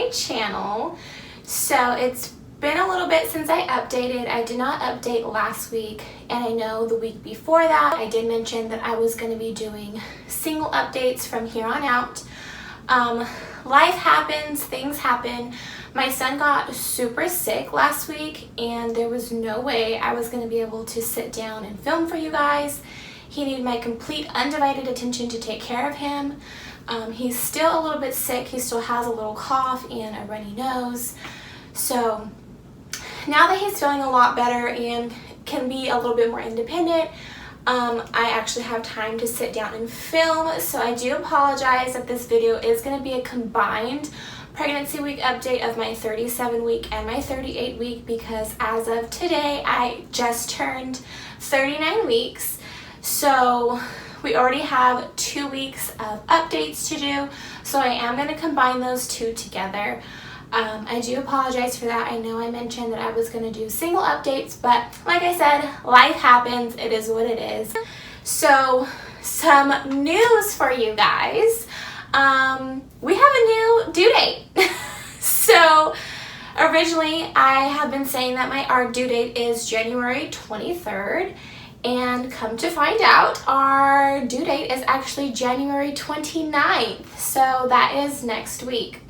my channel. So it's been a little bit since I updated. I did not update last week, and I know the week before that I did mention that I was going to be doing single updates from here on out. Life happens, things happen. My son got super sick last week, and there was no way I was going to be able to sit down and film for you guys. He needed my complete undivided attention to take care of him. He's still a little bit sick. He still has a little cough and a runny nose. So now that he's feeling a lot better and can be a little bit more independent, I actually have time to sit down and film. So I do apologize that this video is going to be a combined pregnancy week update of my 37 week and my 38 week, because as of today I just turned 39 weeks. So we already have 2 weeks of updates to do, so I am going to combine those two together. I do apologize for that. I know I mentioned that I was going to do single updates, but like I said, life happens. It is what it is. So some news for you guys. We have a new due date. So originally I have been saying that our due date is January 23rd. And come to find out, our due date is actually January 29th. So that is next week.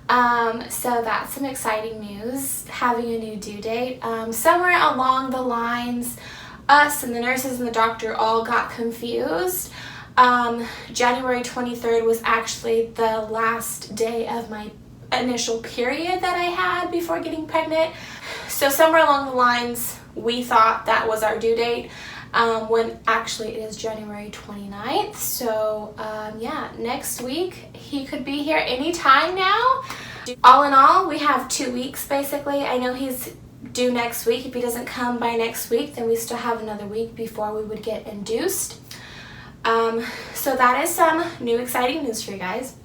So that's some exciting news, having a new due date. Somewhere along the lines, us and the nurses and the doctor all got confused. January 23rd was actually the last day of my initial period that I had before getting pregnant. So somewhere along the lines, we thought that was our due date, when actually it is January 29th. So yeah, next week he could be here anytime now. All in all, we have 2 weeks basically. I know he's due next week. If he doesn't come by next week, then we still have another week before we would get induced. So that is some new exciting news for you guys.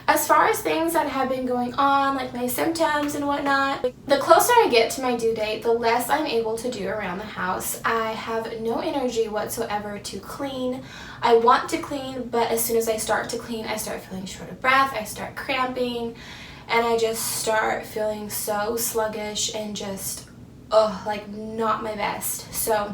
As far as things that have been going on, like my symptoms and whatnot, the closer I get to my due date, the less I'm able to do around the house. I have no energy whatsoever to clean. I want to clean, but as soon as I start to clean, I start feeling short of breath, I start cramping, and I just start feeling so sluggish and just, like not my best. So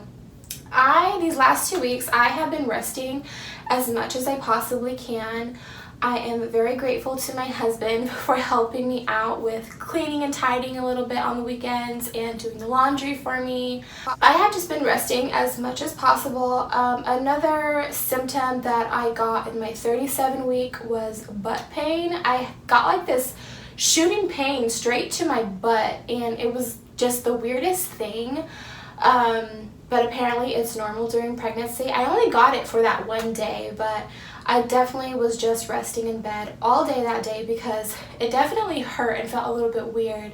these last 2 weeks, I have been resting as much as I possibly can. I am very grateful to my husband for helping me out with cleaning and tidying a little bit on the weekends and doing the laundry for me. I have just been resting as much as possible. Another symptom that I got in my 37 week was butt pain. I got like this shooting pain straight to my butt, and it was just the weirdest thing. But apparently it's normal during pregnancy. I only got it for that one day, but I definitely was just resting in bed all day that day because it definitely hurt and felt a little bit weird.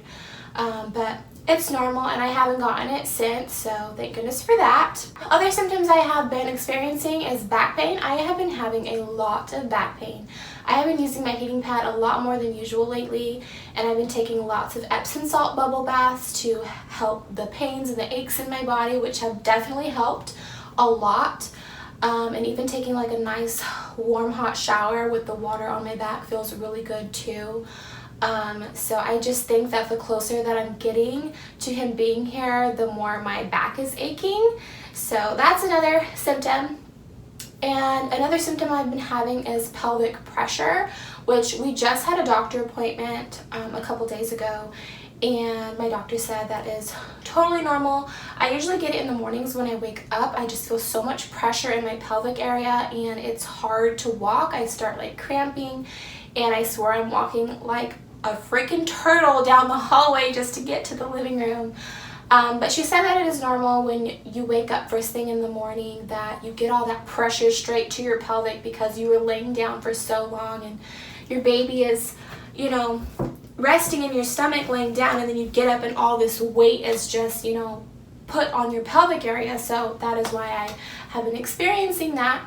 But it's normal, and I haven't gotten it since, so thank goodness for that. Other symptoms I have been experiencing is back pain. I have been having a lot of back pain. I have been using my heating pad a lot more than usual lately, and I've been taking lots of Epsom salt bubble baths to help the pains and the aches in my body, which have definitely helped a lot. And even taking like a nice warm hot shower with the water on my back feels really good too. So I just think that the closer that I'm getting to him being here, the more my back is aching. So that's another symptom. And another symptom I've been having is pelvic pressure, which we just had a doctor appointment a couple days ago, and my doctor said that is totally normal. I usually get it in the mornings when I wake up. I just feel so much pressure in my pelvic area, and it's hard to walk. I start like cramping, and I swear I'm walking like a freaking turtle down the hallway just to get to the living room. But she said that it is normal when you wake up first thing in the morning, that you get all that pressure straight to your pelvic because you were laying down for so long, and your baby is, you know, resting in your stomach laying down, and then you get up and all this weight is just, you know, put on your pelvic area. So that is why I have been experiencing that.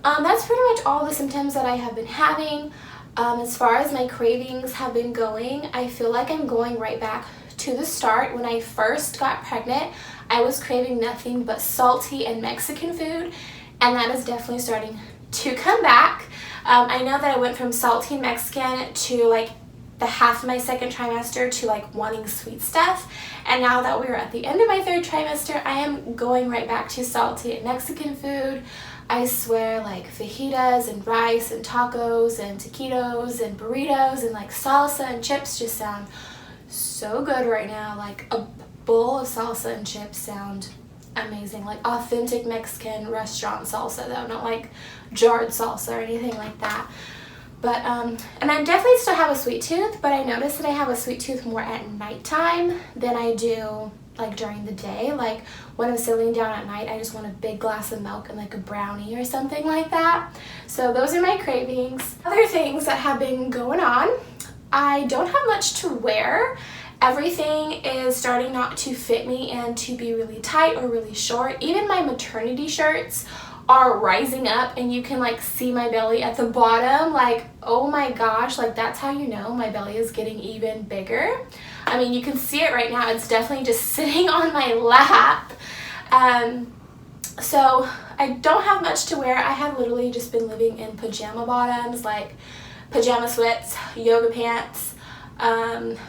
That's pretty much all the symptoms that I have been having. As far as my cravings have been going, I feel like I'm going right back to the start. When I first got pregnant, I was craving nothing but salty and Mexican food, and that is definitely starting to come back. I know that I went from salty Mexican to like the half of my second trimester to like wanting sweet stuff, and now that we're at the end of my third trimester, I am going right back to salty Mexican food. I swear, like fajitas and rice and tacos and taquitos and burritos and like salsa and chips just sound so good right now. Like a bowl of salsa and chips sound amazing, like authentic Mexican restaurant salsa though, not like jarred salsa or anything like that. But and I definitely still have a sweet tooth, but I notice that I have a sweet tooth more at nighttime than I do like during the day. Like when I'm sitting down at night, I just want a big glass of milk and like a brownie or something like that. So those are my cravings. Other things that have been going on, I don't have much to wear. Everything is starting not to fit me and to be really tight or really short. Even my maternity shirts are rising up and you can like see my belly at the bottom. Like, oh my gosh, like that's how you know my belly is getting even bigger. I mean, you can see it right now. It's definitely just sitting on my lap. So I don't have much to wear. I have literally just been living in pajama bottoms, like pajama sweats, yoga pants,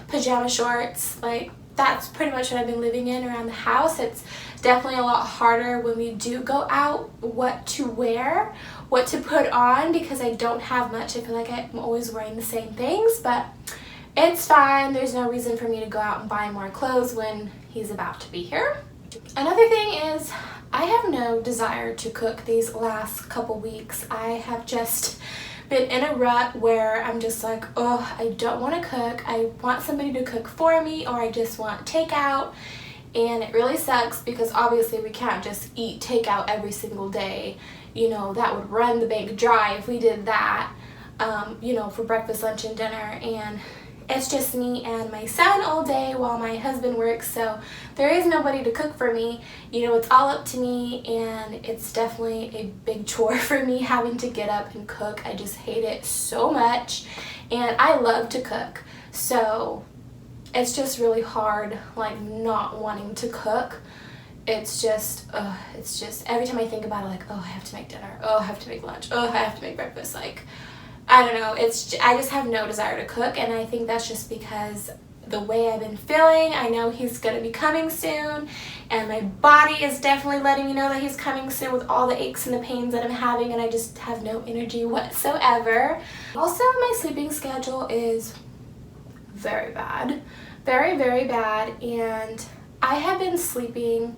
pajama shorts. Like that's pretty much what I've been living in around the house. It's definitely a lot harder when we do go out what to wear, what to put on, because I don't have much. I feel like I'm always wearing the same things, but it's fine. There's no reason for me to go out and buy more clothes when he's about to be here. Another thing is I have no desire to cook these last couple weeks. I have just been in a rut where I'm just like, oh, I don't want to cook. I want somebody to cook for me, or I just want takeout. And it really sucks because obviously we can't just eat takeout every single day. You know, that would run the bank dry if we did that, you know, for breakfast, lunch, and dinner. And it's just me and my son all day while my husband works, so there is nobody to cook for me. You know, it's all up to me, and it's definitely a big chore for me having to get up and cook. I just hate it so much, and I love to cook, so it's just really hard, like, not wanting to cook. It's just every time I think about it, like, oh, I have to make dinner, oh, I have to make lunch, oh, I have to make breakfast, like, I don't know, I just have no desire to cook, and I think that's just because the way I've been feeling. I know he's going to be coming soon, and my body is definitely letting me know that he's coming soon with all the aches and the pains that I'm having, and I just have no energy whatsoever. Also, my sleeping schedule is very bad. Very, very bad, and I have been sleeping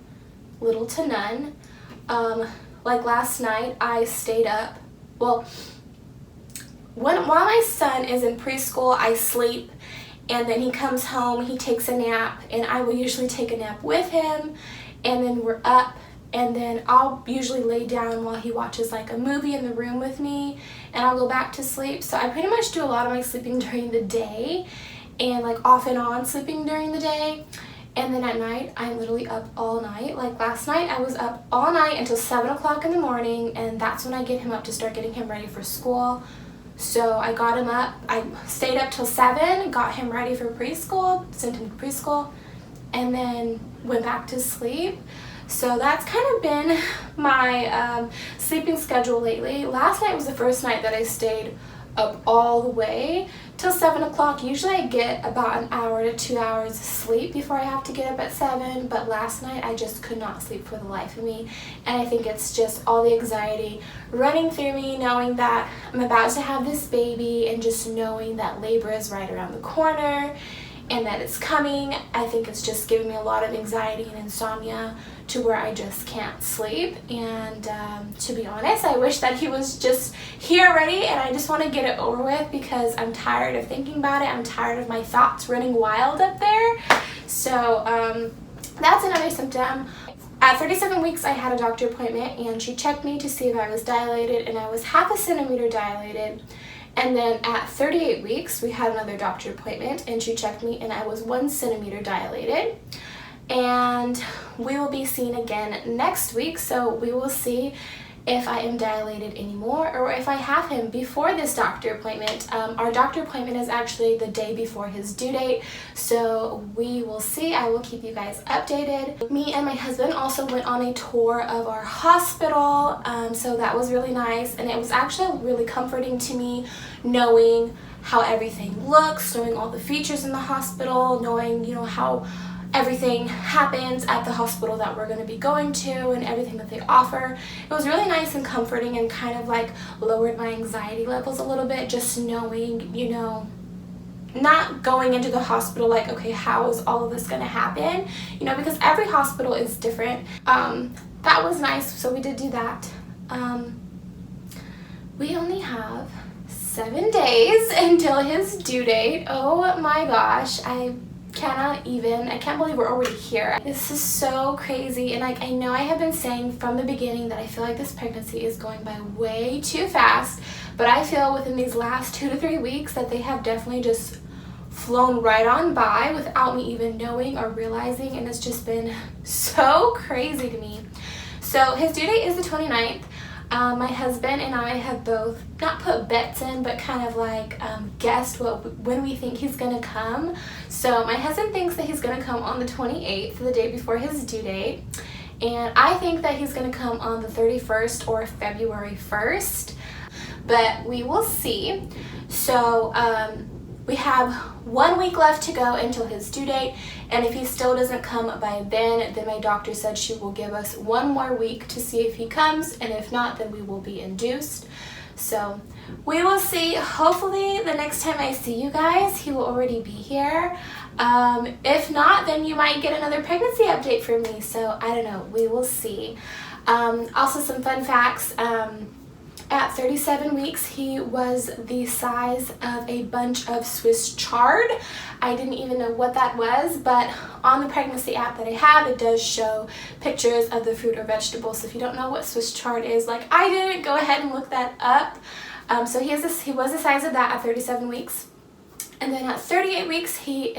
little to none. Like last night, I stayed up, well, while my son is in preschool, I sleep, and then he comes home, he takes a nap, and I will usually take a nap with him, and then we're up, and then I'll usually lay down while he watches like a movie in the room with me, and I'll go back to sleep. So I pretty much do a lot of my sleeping during the day, and like off and on sleeping during the day. And then at night, I'm literally up all night. Like last night, I was up all night until 7 o'clock in the morning, and that's when I get him up to start getting him ready for school. So I got him up, I stayed up till 7, got him ready for preschool, sent him to preschool, and then went back to sleep. So that's kind of been my sleeping schedule lately. Last night was the first night that I stayed up all the way till 7 o'clock. Usually I get about an hour to 2 hours of sleep before I have to get up at 7, but last night I just could not sleep for the life of me, and I think it's just all the anxiety running through me, knowing that I'm about to have this baby, and just knowing that labor is right around the corner and that it's coming. I think it's just giving me a lot of anxiety and insomnia to where I just can't sleep. And to be honest, I wish that he was just here already, and I just want to get it over with because I'm tired of thinking about it. I'm tired of my thoughts running wild up there. So that's another symptom. At 37 weeks, I had a doctor appointment, and she checked me to see if I was dilated, and I was ½ centimeter dilated. And then at 38 weeks, we had another doctor appointment, and she checked me, and I was 1 centimeter dilated. And we will be seen again next week, so we will see if I am dilated anymore or if I have him before this doctor appointment. Our doctor appointment is actually the day before his due date, so we will see. I will keep you guys updated. Me and my husband also went on a tour of our hospital, so that was really nice, and it was actually really comforting to me knowing how everything looks, knowing all the features in the hospital, knowing, you know, how everything happens at the hospital that we're going to be going to and everything that they offer. It was really nice and comforting and kind of like lowered my anxiety levels a little bit, just knowing, you know, not going into the hospital like, okay, how is all of this going to happen, you know, because every hospital is different. That was nice, so we did do that. We only have 7 days until his due date. Oh my gosh, I can't believe we're already here. This is so crazy, and like, I know I have been saying from the beginning that I feel like this pregnancy is going by way too fast, but I feel within these last 2 to 3 weeks that they have definitely just flown right on by without me even knowing or realizing, and it's just been so crazy to me. So his due date is the 29th. My husband and I have both not put bets in, but kind of like guessed when we think he's gonna come. So my husband thinks that he's gonna come on the 28th, the day before his due date, and I think that he's gonna come on the 31st or February 1st, but we will see. So we have 1 week left to go until his due date, and if he still doesn't come by then my doctor said she will give us 1 more week to see if he comes, and if not, then we will be induced. So we will see. Hopefully the next time I see you guys, he will already be here. If not, then you might get another pregnancy update from me, so I don't know, we will see. Also, some fun facts. At 37 weeks, he was the size of a bunch of Swiss chard. I didn't even know what that was, but on the pregnancy app that I have, it does show pictures of the fruit or vegetables. So if you don't know what Swiss chard is, like I didn't, go ahead and look that up. So he was the size of that at 37 weeks. And then at 38 weeks, he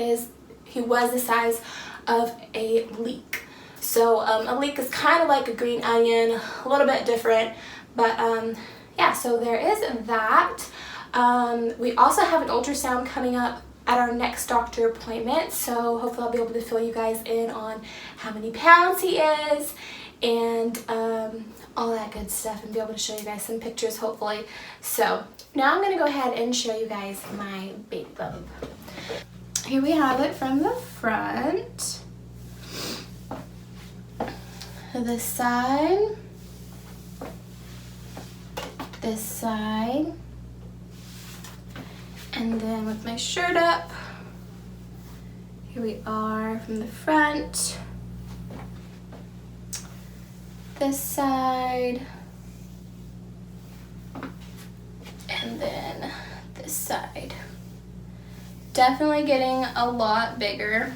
was the size of a leek. So a leek is kind of like a green onion, a little bit different, but yeah, so there is that. We also have an ultrasound coming up at our next doctor appointment, so hopefully I'll be able to fill you guys in on how many pounds he is and all that good stuff, and be able to show you guys some pictures hopefully. So now I'm going to go ahead and show you guys my baby bump. Here we have it from the front, this side, this side, and then with my shirt up, here we are from the front, this side, and then this side. Definitely getting a lot bigger.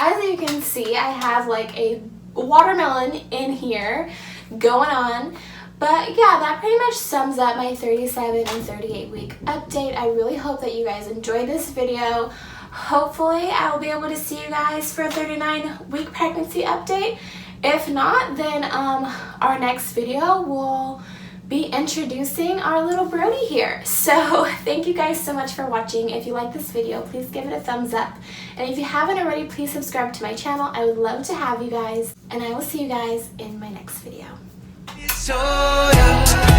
As you can see, I have like a watermelon in here going on. But yeah, that pretty much sums up my 37 and 38 week update. I really hope that you guys enjoyed this video. Hopefully I will be able to see you guys for a 39 week pregnancy update. If not, then our next video will be introducing our little Brody here. So thank you guys so much for watching. If you like this video, please give it a thumbs up. And if you haven't already, please subscribe to my channel. I would love to have you guys, and I will see you guys in my next video. So, yeah.